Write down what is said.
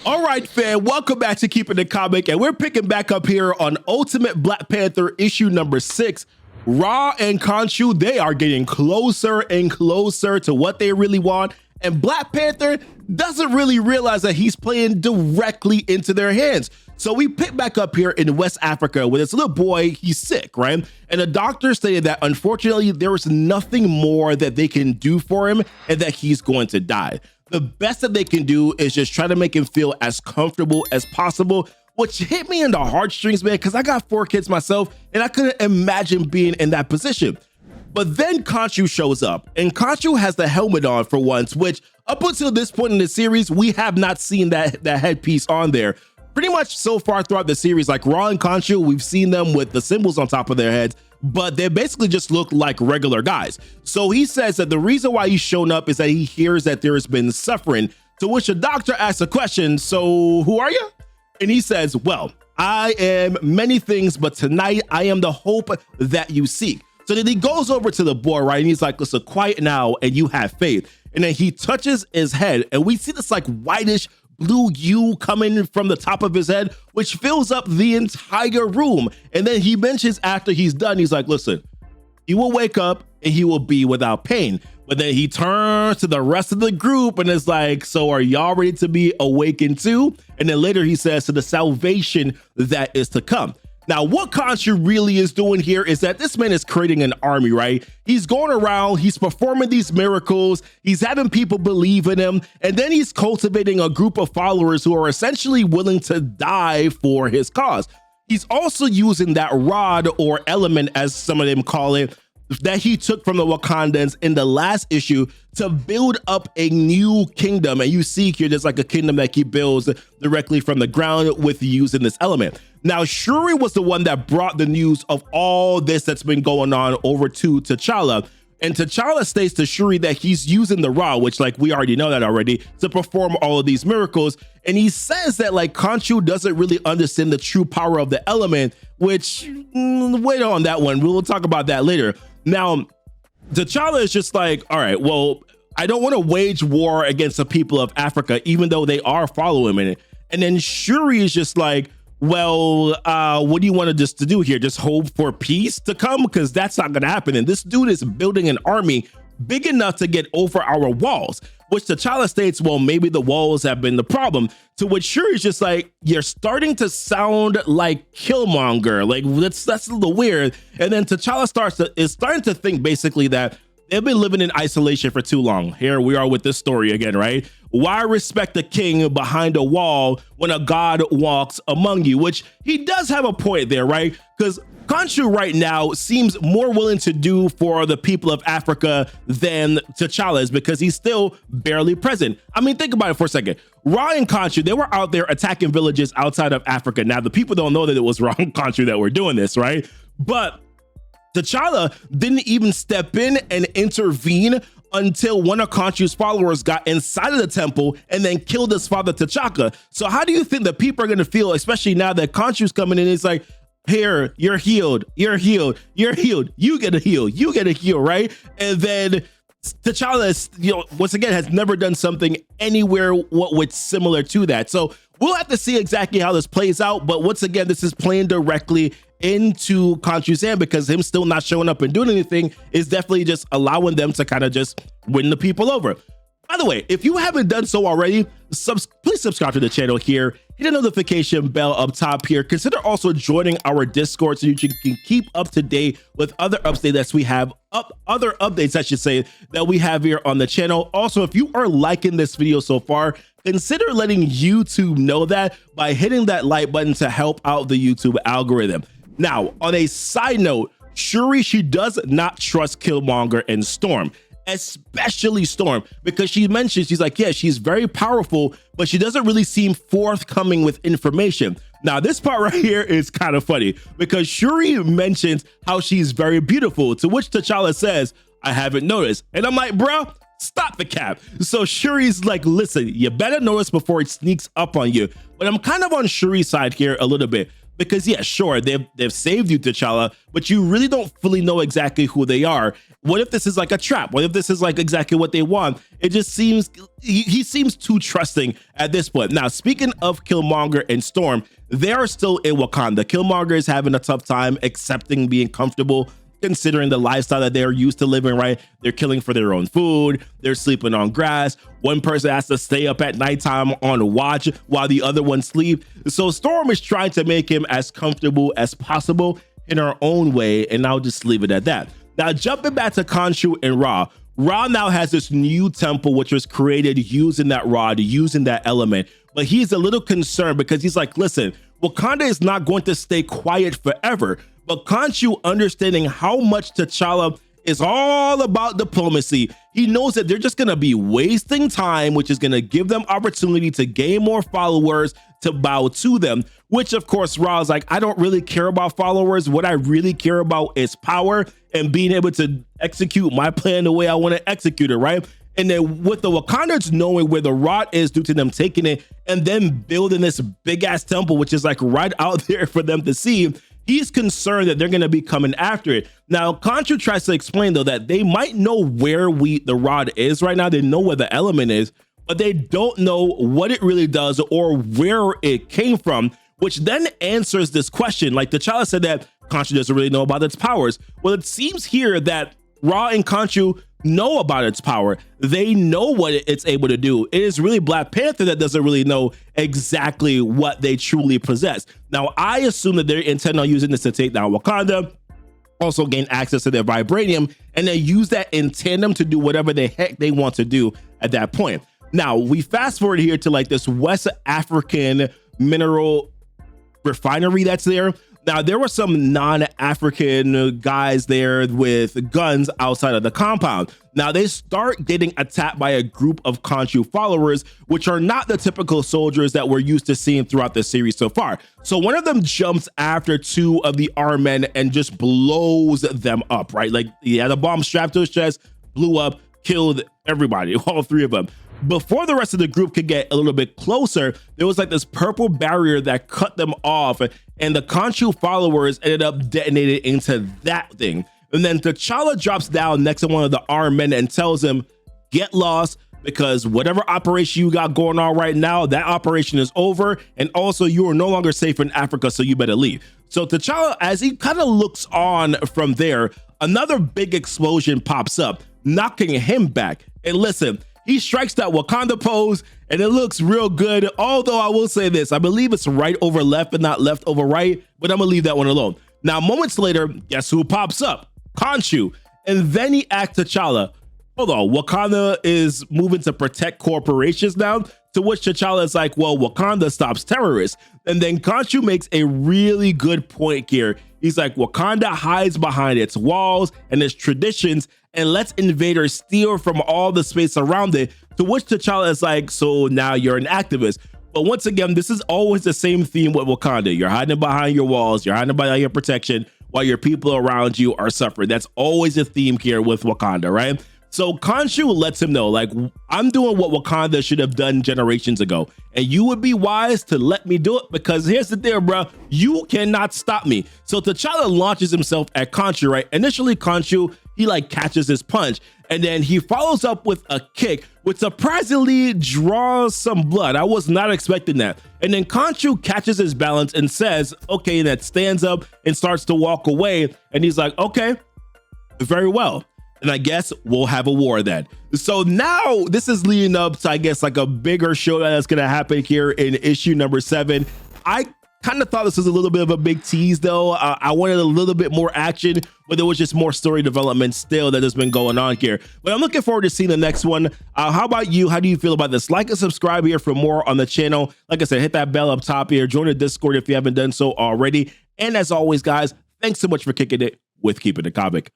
All right, fam, welcome back to Keepin the Comic, and we're picking back up here on Ultimate Black Panther issue number 6. Ra and Khonshu, they are getting closer and closer to what they really want, and Black Panther doesn't really realize that he's playing directly into their hands. So we pick back up here in West Africa with this little boy. He's sick, right? And the doctor stated that unfortunately there is nothing more that they can do for him and that he's going to die. The best that they can do is just try to make him feel as comfortable as possible, which hit me in the heartstrings, man, because I got 4 kids myself and I couldn't imagine being in that position. But then Khonshu shows up, and Khonshu has the helmet on for once, which up until this point in the series, we have not seen that headpiece on there. Pretty much so far throughout the series, like Ra and Khonshu, we've seen them with the symbols on top of their heads, but they basically just look like regular guys. So he says that the reason why he's shown up is that he hears that there has been suffering, to which the doctor asks a question, so who are you? And he says, well, I am many things, but tonight I am the hope that you seek. So then he goes over to the boy, right? And he's like, listen, quiet now and you have faith. And then he touches his head and we see this like whitish blue hue coming from the top of his head, which fills up the entire room. And then he mentions after he's done, he's like, listen, he will wake up and he will be without pain. But then he turns to the rest of the group and is like, so are y'all ready to be awakened too? And then later he says, to the salvation that is to come. Now, what Khonshu really is doing here is that this man is creating an army, right? He's going around, he's performing these miracles, he's having people believe in him, and then he's cultivating a group of followers who are essentially willing to die for his cause. He's also using that rod or element, as some of them call it, that he took from the Wakandans in the last issue to build up a new kingdom. And you see here, there's like a kingdom that he builds directly from the ground with using this element. Now, Shuri was the one that brought the news of all this that's been going on over to T'Challa. And T'Challa states to Shuri that he's using the Ra, which like we already know that already, to perform all of these miracles. And he says that like Khonshu doesn't really understand the true power of the element, which wait on that one. We'll talk about that later. Now, T'Challa is just like, all right, well, I don't want to wage war against the people of Africa, even though they are following it. And then Shuri is just like, well, what do you want us to do here? Just hope for peace to come? Because that's not going to happen. And this dude is building an army big enough to get over our walls, which T'Challa states, well, maybe the walls have been the problem. To which Shuri is just like, you're starting to sound like Killmonger. Like that's a little weird. And then T'Challa is starting to think basically that they've been living in isolation for too long. Here we are with this story again, right? Why respect a king behind a wall when a god walks among you? Which he does have a point there, right? Because Khonshu right now seems more willing to do for the people of Africa than T'Challa is, because he's still barely present. I mean, think about it for a second. Ra and Khonshu, they were out there attacking villages outside of Africa. Now, the people don't know that it was Ra and Khonshu that were doing this, right? But T'Challa didn't even step in and intervene until one of Khonshu's followers got inside of the temple and then killed his father T'Chaka. So how do you think the people are going to feel, especially now that Khonshu's coming in? It's like, here, you're healed, you're healed, you're healed, you get a heal, you get a heal, right? And then T'Challa, once again, has never done something anywhere what was similar to that. So we'll have to see exactly how this plays out. But once again, this is playing directly into Khonshu's hand, because him still not showing up and doing anything is definitely just allowing them to kind of just win the people over. By the way, if you haven't done so already, please subscribe to the channel here. Hit the notification bell up top here. Consider also joining our Discord so you can keep up to date with other updates we have other updates, I should say, that we have here on the channel. Also, if you are liking this video so far, consider letting YouTube know that by hitting that like button to help out the YouTube algorithm. Now, on a side note, Shuri, she does not trust Killmonger and Storm, especially Storm, because she mentions, she's like, yeah, she's very powerful, but she doesn't really seem forthcoming with information. Now, this part right here is kind of funny, because Shuri mentions how she's very beautiful, to which T'Challa says, I haven't noticed. And I'm like, bro, stop the cap. So Shuri's like, listen, you better notice before it sneaks up on you. But I'm kind of on Shuri's side here a little bit, Because yeah, sure, they've saved you, T'Challa, but you really don't fully know exactly who they are. What if this is like a trap? What if this is like exactly what they want? It just seems, he seems too trusting at this point. Now, speaking of Killmonger and Storm, they are still in Wakanda. Killmonger is having a tough time accepting being comfortable, considering the lifestyle that they're used to living, right? They're killing for their own food. They're sleeping on grass. One person has to stay up at nighttime on watch while the other one sleep. So Storm is trying to make him as comfortable as possible in her own way, and I'll just leave it at that. Now, jumping back to Khonshu and Ra. Ra now has this new temple, which was created using that rod, using that element. But he's a little concerned because he's like, listen, Wakanda is not going to stay quiet forever. But Khonshu, understanding how much T'Challa is all about diplomacy, he knows that they're just going to be wasting time, which is going to give them opportunity to gain more followers to bow to them, which of course Ra's like, I don't really care about followers. What I really care about is power and being able to execute my plan the way I want to execute it, right? And then with the Wakandans knowing where the rod is due to them taking it and then building this big ass temple, which is like right out there for them to see, he's concerned that they're going to be coming after it. Now, Khonshu tries to explain, though, that they might know where the rod is right now. They know where the element is, but they don't know what it really does or where it came from, which then answers this question. Like T'Challa said that Khonshu doesn't really know about its powers. Well, it seems here that Ra and Khonshu know about its power. They know what it's able to do. It is really Black Panther that doesn't really know exactly what they truly possess. Now, I assume that they're intent on using this to take down Wakanda, also gain access to their vibranium, and then use that in tandem to do whatever the heck they want to do at that point. Now, we fast forward here to like this West African mineral refinery that's there. Now, there were some non-African guys there with guns outside of the compound. Now, they start getting attacked by a group of Khonshu followers, which are not the typical soldiers that we're used to seeing throughout the series so far. So one of them jumps after two of the armed men and just blows them up, right? Like he had a bomb strapped to his chest, blew up, killed everybody, all three of them. Before the rest of the group could get a little bit closer, there was like this purple barrier that cut them off, and the Khonshu followers ended up detonated into that thing. And then T'Challa drops down next to one of the armed men and tells him, get lost, because whatever operation you got going on right now, that operation is over, and also you are no longer safe in Africa, so you better leave. So T'Challa, as he kind of looks on from there, another big explosion pops up, knocking him back. And listen, he strikes that Wakanda pose and it looks real good. Although I will say this, I believe it's right over left and not left over right, but I'm gonna leave that one alone. Now, moments later, guess who pops up? Khonshu. And then he asks T'Challa, hold on, Wakanda is moving to protect corporations now? To which T'Challa is like, well, Wakanda stops terrorists. And then Khonshu makes a really good point here. He's like, Wakanda hides behind its walls and its traditions and lets invaders steal from all the space around it. To which T'Challa is like, so now you're an activist. But once again, this is always the same theme with Wakanda. You're hiding behind your walls, you're hiding behind your protection while your people around you are suffering. That's always a theme here with Wakanda, right? So Khonshu lets him know, like, I'm doing what Wakanda should have done generations ago. And you would be wise to let me do it, because here's the deal, bro. You cannot stop me. So T'Challa launches himself at Khonshu, right? Initially, Khonshu, he like catches his punch. And then he follows up with a kick, which surprisingly draws some blood. I was not expecting that. And then Khonshu catches his balance and says, okay, and that stands up and starts to walk away. And he's like, okay, very well. And I guess we'll have a war then. So now this is leading up to, I guess, like a bigger show that's going to happen here in issue number 7. I kind of thought this was a little bit of a big tease, though. I wanted a little bit more action, but there was just more story development still that has been going on here. But I'm looking forward to seeing the next one. How about you? How do you feel about this? Like and subscribe here for more on the channel. Like I said, hit that bell up top here. Join the Discord if you haven't done so already. And as always, guys, thanks so much for kicking it with Keepin' the Comic.